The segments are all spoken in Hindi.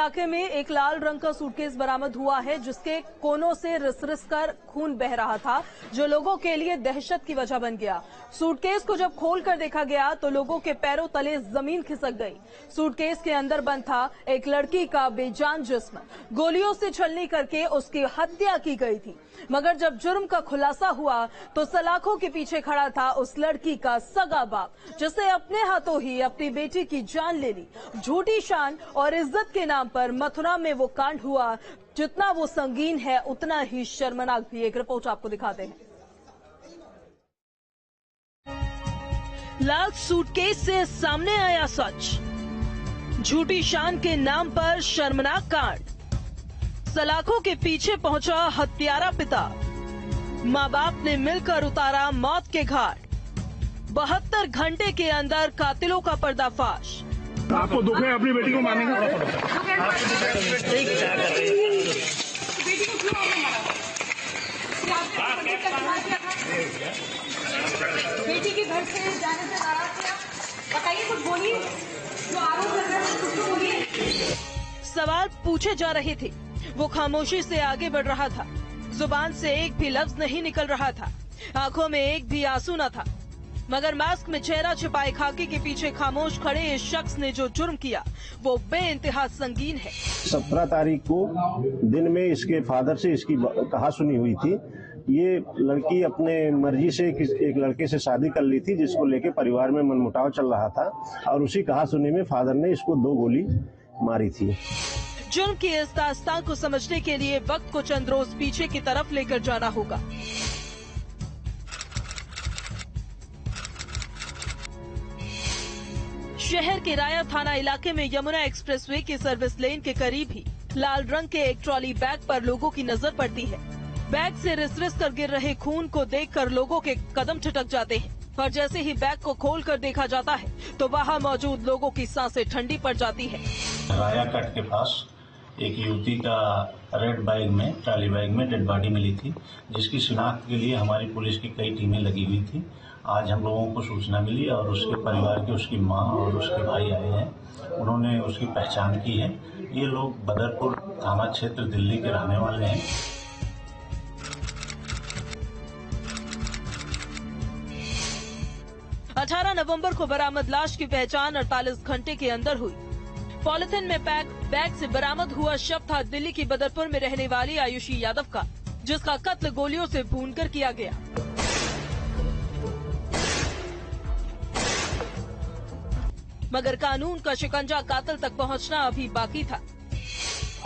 इलाके में एक लाल रंग का सूटकेस बरामद हुआ है, जिसके कोनों से रिस-रिस कर खून बह रहा था, जो लोगों के लिए दहशत की वजह बन गया। सूटकेस को जब खोलकर देखा गया तो लोगों के पैरों तले जमीन खिसक गई। सूटकेस के अंदर बंद था एक लड़की का बेजान जिस्म। गोलियों से छलनी करके उसकी हत्या की गई थी। मगर जब जुर्म का खुलासा हुआ तो सलाखों के पीछे खड़ा था उस लड़की का सगा बाप, जिसने अपने हाथों ही अपनी बेटी की जान ले ली। झूठी शान और इज्जत के नाम पर मथुरा में वो कांड हुआ, जितना वो संगीन है उतना ही शर्मनाक भी। एक रिपोर्ट आपको दिखाते हैं। लाल सूटकेस से सामने आया सच, झूठी शान के नाम पर शर्मनाक कांड। सलाखों के पीछे पहुंचा हत्यारा पिता, माँ बाप ने मिलकर उतारा मौत के घाट। 72 घंटे के अंदर कातिलों का पर्दाफाश। आपको दुख है अपनी बेटी को मारने का? बेटी के घर से जाने से नाराज थे आप? बताइए, कुछ बोलिए, जो आरोप लग रहा है कुछ तो बोलिए। सवाल पूछे जा रहे थे, वो खामोशी से आगे बढ़ रहा था। जुबान से एक भी लफ्ज नहीं निकल रहा था, आंखों में एक भी आंसू न था। मगर मास्क में चेहरा छिपाए खाकी के पीछे खामोश खड़े इस शख्स ने जो जुर्म किया वो बेइंतहा संगीन है। 17 तारीख को दिन में इसके फादर से इसकी कहा सुनी हुई थी। ये लड़की अपने मर्जी से एक लड़के से शादी कर ली थी, जिसको लेके परिवार में मनमुटाव चल रहा था, और उसी कहा सुनी में फादर ने इसको 2 गोली मारी थी। जुर्म की इस दास्तान को समझने के लिए वक्त को चंद रोज पीछे की तरफ लेकर जाना होगा। शहर के राया थाना इलाके में यमुना एक्सप्रेसवे के सर्विस लेन के करीब ही लाल रंग के एक ट्रॉली बैग पर लोगों की नजर पड़ती है। बैग से रिस-रिस कर गिर रहे खून को देखकर लोगों के कदम ठिठक जाते हैं, और जैसे ही बैग को खोलकर देखा जाता है तो वहां मौजूद लोगों की सांसें ठंडी पड़ जाती है। राया कट के पास एक युवती का रेड बैग में, ट्रॉली बैग में डेड बॉडी मिली थी, जिसकी शिनाख्त के लिए हमारी पुलिस की कई टीमें लगी हुई थी। आज हम लोगों को सूचना मिली और उसके परिवार के, उसकी मां और उसके भाई आए हैं। उन्होंने उसकी पहचान की है। ये लोग बदरपुर थाना क्षेत्र दिल्ली के रहने वाले हैं। अठारह नवंबर को बरामद लाश की पहचान 48 घंटे के अंदर हुई। पॉलिथीन में पैक बैग से बरामद हुआ शव था दिल्ली की बदरपुर में रहने वाली आयुषी यादव का, जिसका कत्ल गोलियों से भूनकर किया गया। मगर कानून का शिकंजा कातिल तक पहुंचना अभी बाकी था।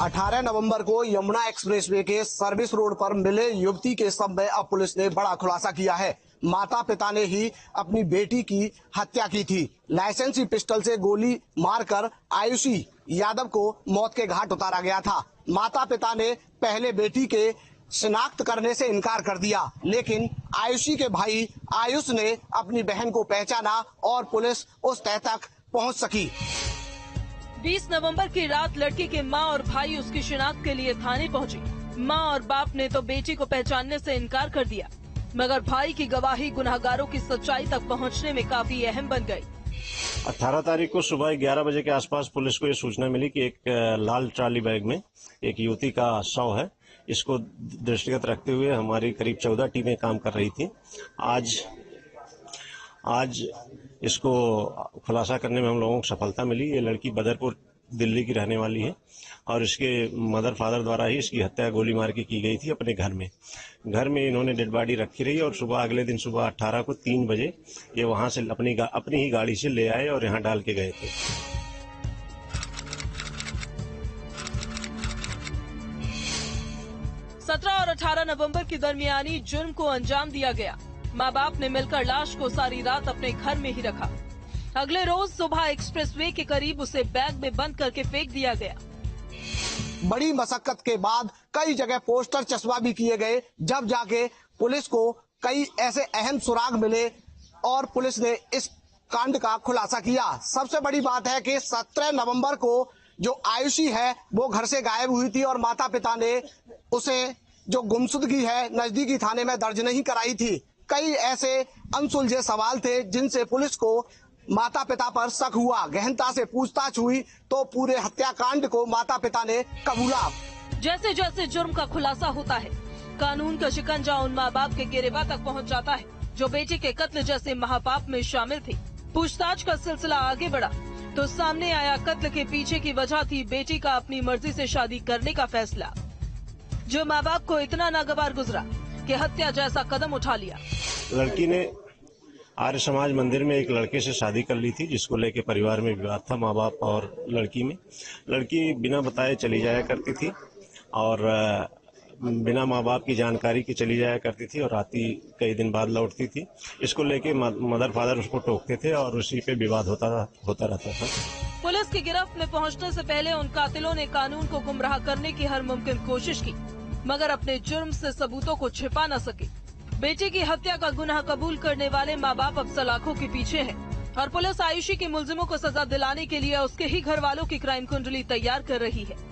18 नवंबर को यमुना एक्सप्रेसवे के सर्विस रोड पर मिले युवती के शव में अब पुलिस ने बड़ा खुलासा किया है। माता पिता ने ही अपनी बेटी की हत्या की थी। लाइसेंसी पिस्टल से गोली मारकर आयुषी यादव को मौत के घाट उतारा गया था। माता पिता ने पहले बेटी के शिनाख्त करने से इनकार कर दिया, लेकिन आयुषी के भाई आयुष ने अपनी बहन को पहचाना और पुलिस उस तह तक पहुंच सकी। 20 नवंबर की रात लड़की के मां और भाई उसकी शिनाख्त के लिए थाने पहुंचे। मां और बाप ने तो बेटी को पहचानने से इनकार कर दिया, मगर भाई की गवाही गुनहगारों की सच्चाई तक पहुंचने में काफी अहम बन गई। 18 तारीख को सुबह 11 बजे के आसपास पुलिस को ये सूचना मिली कि एक लाल ट्रॉली बैग में एक युवती का शव है। इसको दृष्टिगत रखते हुए हमारी करीब 14 टीमें काम कर रही थी। आज इसको खुलासा करने में हम लोगों को सफलता मिली। ये लड़की बदरपुर दिल्ली की रहने वाली है और इसके मदर फादर द्वारा ही इसकी हत्या गोली मार के की गई थी अपने घर में। घर में इन्होंने डेड बॉडी रखी रही और सुबह अगले दिन सुबह 18 को 3 बजे ये वहां से अपनी ही गाड़ी से ले आए और यहाँ डाल के गए थे। और 18 नवंबर की दरमियानी जुर्म को अंजाम दिया गया। माँ बाप ने मिलकर लाश को सारी रात अपने घर में ही रखा। अगले रोज सुबह एक्सप्रेसवे के करीब उसे बैग में बंद करके फेंक दिया गया। बड़ी मशक्कत के बाद कई जगह पोस्टर चस्पा भी किए गए, जब जाके पुलिस को कई ऐसे अहम सुराग मिले और पुलिस ने इस कांड का खुलासा किया। सबसे बड़ी बात है कि 17 नवंबर को जो आयुषी है वो घर से गायब हुई थी और माता पिता ने उसे जो गुमशुदगी है नजदीकी थाने में दर्ज नहीं कराई थी। कई ऐसे अनसुलझे सवाल थे जिनसे पुलिस को माता पिता पर शक हुआ। गहनता से पूछताछ हुई तो पूरे हत्याकांड को माता पिता ने कबूला। जैसे जैसे जुर्म का खुलासा होता है, कानून का शिकंजा उन माँ बाप के गिरेबा तक पहुंच जाता है जो बेटी के कत्ल जैसे महापाप में शामिल थे। पूछताछ का सिलसिला आगे बढ़ा तो सामने आया कत्ल के पीछे की वजह थी बेटी का अपनी मर्जी से शादी करने का फैसला, जो माँ बाप को इतना नागवार गुजरा कि हत्या जैसा कदम उठा लिया। लड़की ने आर्य समाज मंदिर में एक लड़के से शादी कर ली थी, जिसको लेके परिवार में विवाद था माँ बाप और लड़की में। लड़की बिना बताए चली जाया करती थी और बिना माँ बाप की जानकारी के चली जाया करती थी और आती कई दिन बाद लौटती थी। इसको लेके मदर फादर उसको टोकते थे और उसी पे विवाद होता रहता था। पुलिस की गिरफ्त में पहुंचने से पहले उन कातिलों ने कानून को गुमराह करने की हर मुमकिन कोशिश की, मगर अपने जुर्म से सबूतों को छिपा न सके। बेटी की हत्या का गुनाह कबूल करने वाले माँ बाप अब सलाखों के पीछे हैं और पुलिस आयुषी के मुलजिमों को सजा दिलाने के लिए उसके ही घर वालों की क्राइम कुंडली तैयार कर रही है।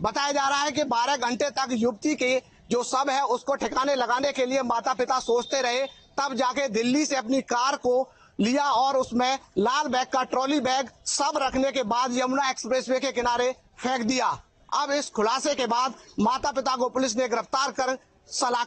बताया जा रहा है कि 12 घंटे तक युवती के जो शव है उसको ठिकाने लगाने के लिए माता पिता सोचते रहे, तब जाके दिल्ली से अपनी कार को लिया और उसमें लाल बैग का ट्रॉली बैग सब रखने के बाद यमुना एक्सप्रेसवे के किनारे फेंक दिया। अब इस खुलासे के बाद माता पिता को पुलिस ने गिरफ्तार कर सलाखों